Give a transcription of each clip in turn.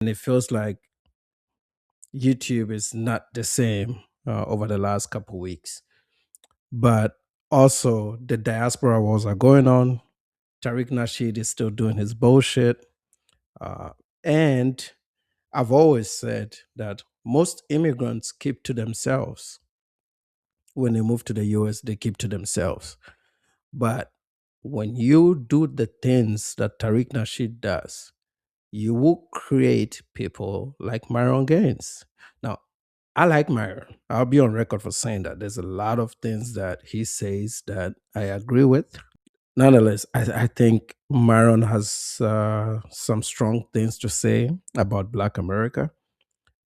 And it feels like YouTube is not the same over the last couple weeks. But also, the diaspora wars are going on. Tariq Nasheed is still doing his bullshit. And I've always said that most immigrants keep to themselves. When they move to the US, they keep to themselves. But when you do the things that Tariq Nasheed does, you will create people like Myron Gaines. Now, I like Myron. I'll be on record for saying that. There's a lot of things that he says that I agree with. Nonetheless, I think Myron has some strong things to say about Black America.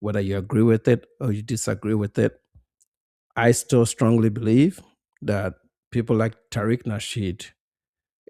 Whether you agree with it or you disagree with it, I still strongly believe that people like Tariq Nasheed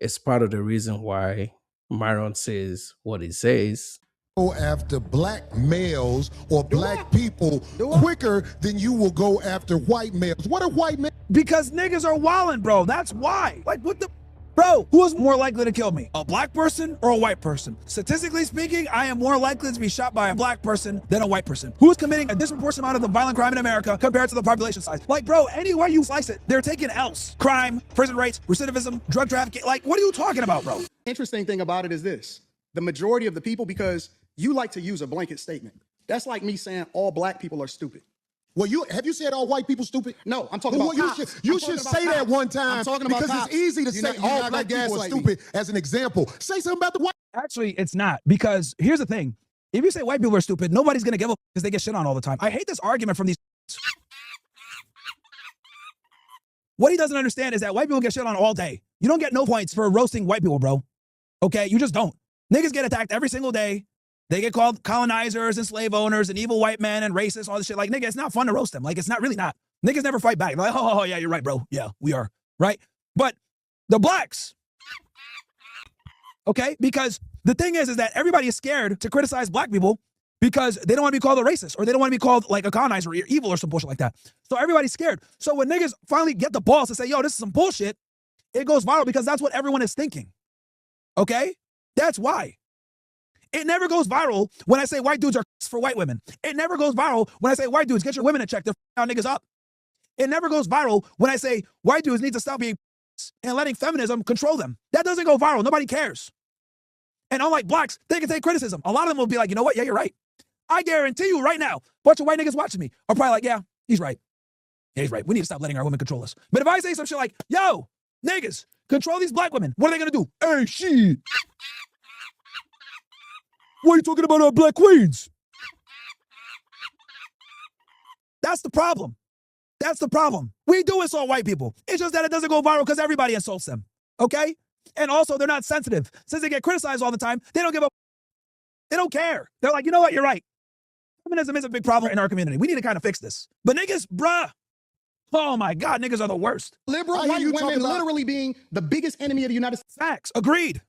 is part of the reason why Myron says what he says. Go after black males or black people quicker than you will go after white males. What are white males? Because niggas are wildin', bro. That's why. Like, what the... Bro, who is more likely to kill me? A black person or a white person? Statistically speaking, I am more likely to be shot by a black person than a white person. Who is committing a disproportionate amount of the violent crime in America compared to the population size? Like, bro, anywhere you slice it, they're taking L's. Crime, prison rates, recidivism, drug trafficking. Like, what are you talking about, bro? Interesting thing about it is this. The majority of the people, because you like to use a blanket statement. That's like me saying all black people are stupid. Well, have you said all white people stupid? No, I'm talking about cops. You should say that one time. I'm talking about because cops. It's easy to say all black people are stupid as an example. Say something about the white. Actually, it's not, because here's the thing. If you say white people are stupid, nobody's gonna give up because they get shit on all the time. I hate this argument from these. What he doesn't understand is that white people get shit on all day. You don't get no points for roasting white people, bro. Okay, you just don't. Niggas get attacked every single day. They get called colonizers and slave owners and evil white men and racists, all this shit. Like, nigga, it's not fun to roast them. Like, it's not really not. Niggas never fight back. They're like, oh, yeah, you're right, bro. Yeah, we are, right? But the blacks, okay? Because the thing is that everybody is scared to criticize black people because they don't want to be called a racist or they don't want to be called like a colonizer or evil or some bullshit like that. So everybody's scared. So when niggas finally get the balls to say, yo, this is some bullshit, it goes viral because that's what everyone is thinking, okay? That's why. It never goes viral when I say white dudes are for white women. It never goes viral when I say white dudes, get your women in check. They're f***ing niggas up. It never goes viral when I say white dudes need to stop being and letting feminism control them. That doesn't go viral. Nobody cares. And unlike blacks, they can take criticism. A lot of them will be like, you know what? Yeah, you're right. I guarantee you right now, a bunch of white niggas watching me are probably like, yeah, he's right. Yeah, he's right. We need to stop letting our women control us. But if I say some shit like, yo, niggas, control these black women, what are they going to do? Hey, shit. Why are you talking about our black queens? That's the problem. That's the problem. We do insult white people. It's just that it doesn't go viral because everybody insults them, okay? And also, they're not sensitive. Since they get criticized all the time, they don't give a... They don't care. They're like, you know what? You're right. Feminism is a big problem in our community. We need to kind of fix this. But niggas, bruh, oh my God, niggas are the worst. Liberal white women literally being the biggest enemy of the United States. Facts. Agreed.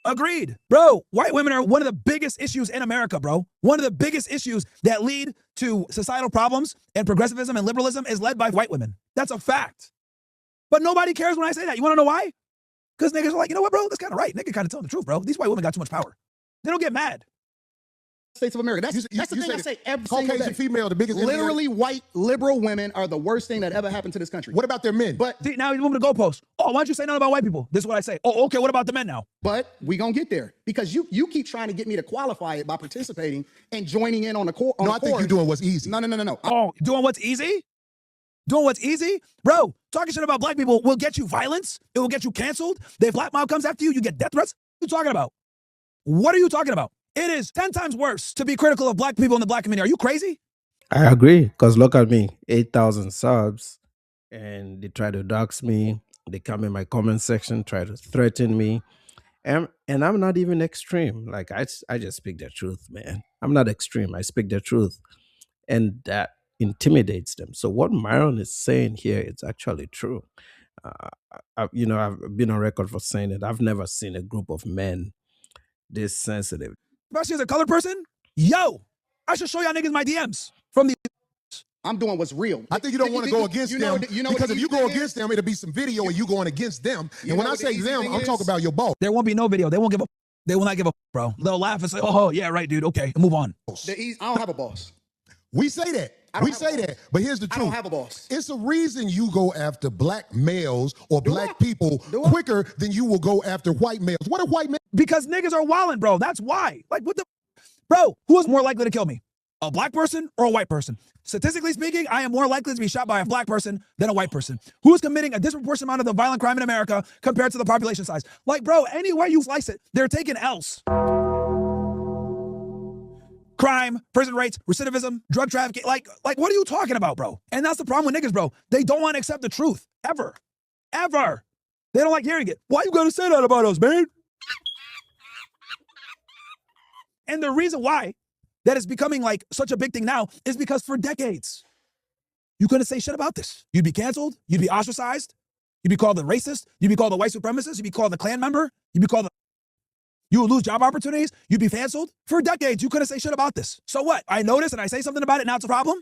Agreed. Bro, white women are one of the biggest issues in America, bro. One of the biggest issues that lead to societal problems and progressivism and liberalism is led by white women. That's a fact. But nobody cares when I say that. You want to know why? Because niggas are like, you know what, bro? That's kind of right. Nigga kind of telling the truth, bro. These white women got too much power. They don't get mad. States of America. That's the thing I say every single day. Caucasian female, the biggest. Literally, white liberal women are the worst thing that ever happened to this country. What about their men? But see, now he's moving the goalpost. Oh, why don't you say nothing about white people? This is what I say. Oh, okay, what about the men now? But we gonna get there because you keep trying to get me to qualify it by participating and joining in on the court. No, I think you're doing what's easy. No. Oh, doing what's easy? Doing what's easy? Bro, talking shit about black people will get you violence. It will get you canceled. The black mob comes after you, you get death threats. What are you talking about? What are you talking about? It is 10 times worse to be critical of black people in the black community. Are you crazy? I agree, because look at me, 8,000 subs, and they try to dox me. They come in my comment section, try to threaten me. And I'm not even extreme. Like, I just speak the truth, man. I'm not extreme. I speak the truth. And that intimidates them. So what Myron is saying here is actually true. I've been on record for saying that I've never seen a group of men this sensitive. Especially as a colored person, yo, I should show y'all niggas my DMs from the... I'm doing what's real. I think you don't want to go against them because if you go against them, it'll be some video of you going against them. And when I say them, I'm talking about your boss. There won't be no video. They won't give a They will not give a bro. They'll laugh and say, "Oh yeah, right, dude. Okay, and move on." I don't have a boss. We say that. We say that. But here's the truth. I don't have a boss. It's a reason you go after black males or black people quicker than you will go after white males. What are white males? Because niggas are wildin', bro. That's why. Like, what the, bro? Who is more likely to kill me? A black person or a white person? Statistically speaking, I am more likely to be shot by a black person than a white person. Who is committing a disproportionate amount of the violent crime in America compared to the population size? Like, bro, anywhere you slice it, they're taking L's. Crime, prison rates, recidivism, drug trafficking. Like, what are you talking about, bro? And that's the problem with niggas, bro. They don't want to accept the truth. Ever. Ever. They don't like hearing it. Why you gotta say that about us, man? And the reason why that is becoming like such a big thing now is because for decades, you couldn't say shit about this. You'd be canceled. You'd be ostracized. You'd be called a racist. You'd be called a white supremacist. You'd be called a Klan member. You'd be called you would lose job opportunities. You'd be canceled. For decades, you couldn't say shit about this. So what? I notice and I say something about it, now it's a problem?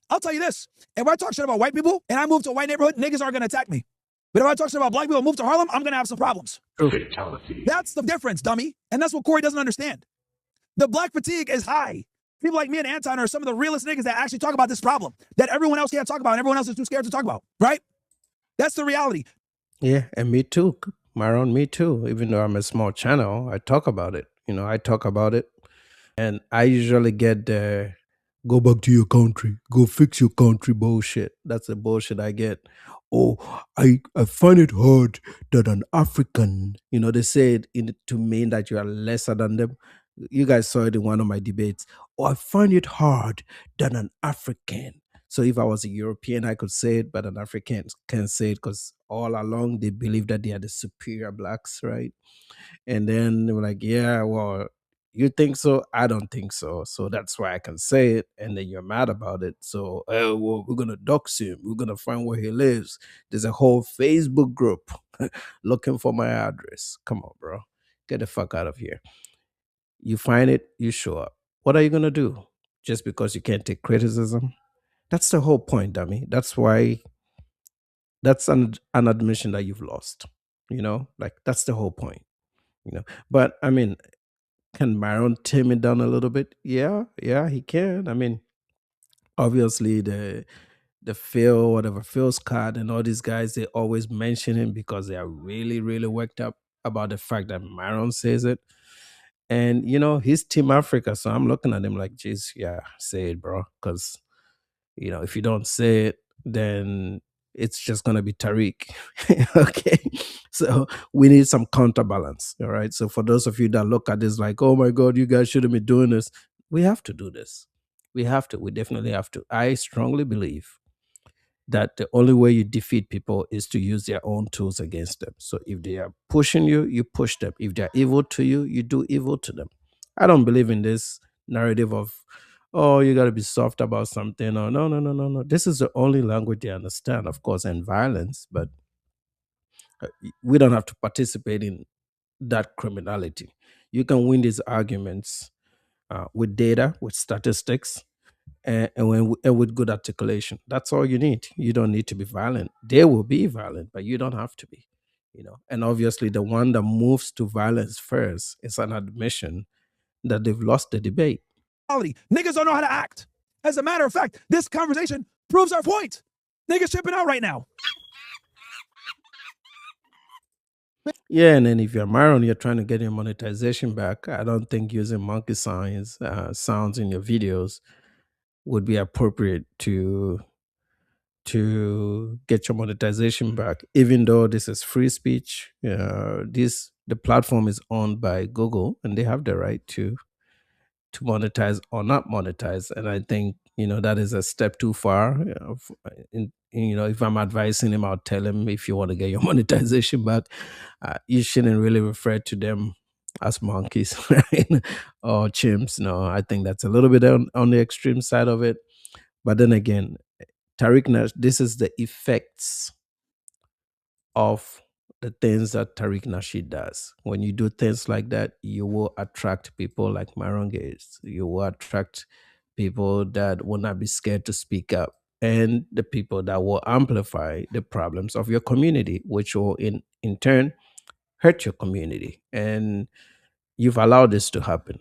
I'll tell you this. If I talk shit about white people and I move to a white neighborhood, niggas aren't going to attack me. But if I talk shit about black people and move to Harlem, I'm going to have some problems. Fatality. That's the difference, dummy. And that's what Corey doesn't understand. The black fatigue is high. People like me and Anton are some of the realest niggas that actually talk about this problem that everyone else can't talk about and everyone else is too scared to talk about, right? That's the reality. Yeah, and me too, Myron, me too. Even though I'm a small channel, I talk about it. I talk about it. And I usually get the go back to your country, go fix your country bullshit. That's the bullshit I get. Oh, I find it hard that an African, they say it to mean that you are lesser than them. You guys saw it in one of my debates. Oh, I find it hard that an African. So if I was a European, I could say it, but an African can't say it because all along they believe that they are the superior blacks, right? And then they were like, yeah, well, you think so? I don't think so. So that's why I can say it. And then you're mad about it. So, oh, well, we're going to dox him. We're going to find where he lives. There's a whole Facebook group looking for my address. Come on, bro. Get the fuck out of here. You find it, you show up. What are you going to do? Just because you can't take criticism? That's the whole point, dummy. That's why that's an admission that you've lost. Like that's the whole point. But I mean, can Myron tame it down a little bit? Yeah, he can. I mean, obviously the Phil, whatever Phil Scott and all these guys, they always mention him because they are really, really worked up about the fact that Myron says it. And he's Team Africa, so I'm looking at him like, geez, yeah, say it, bro. Because if you don't say it, then it's just gonna be Tariq. Okay. So we need some counterbalance. All right. So for those of you that look at this like, oh my God, you guys shouldn't be doing this, we have to do this. We have to. We definitely have to. I strongly believe that the only way you defeat people is to use their own tools against them. So if they are pushing you, you push them. If they're evil to you, you do evil to them. I don't believe in this narrative of, oh, you got to be soft about something. Or no. This is the only language they understand, of course, and violence, but we don't have to participate in that criminality. You can win these arguments with data, with statistics, and with good articulation. That's all you need. You don't need to be violent. They will be violent, but you don't have to be. And obviously, the one that moves to violence first is an admission that they've lost the debate. Niggas don't know how to act. As a matter of fact, this conversation proves our point. Niggas chipping out right now. Yeah, and then if you're Myron, you're trying to get your monetization back. I don't think using monkey sounds in your videos would be appropriate to get your monetization back, even though this is free speech. The platform is owned by Google, and they have the right to monetize or not monetize. And I think that is a step too far. If I'm advising him, I'll tell him, if you want to get your monetization back, you shouldn't really refer to them as monkeys, right? Or chimps. No, I think that's a little bit on the extreme side of it. But then again, Tariq Nash, this is the effects of the things that Tariq Nasheed does. When you do things like that, you will attract people like Myron Gaines. You will attract people that will not be scared to speak up, and the people that will amplify the problems of your community, which will in turn hurt your community. And You've allowed this to happen.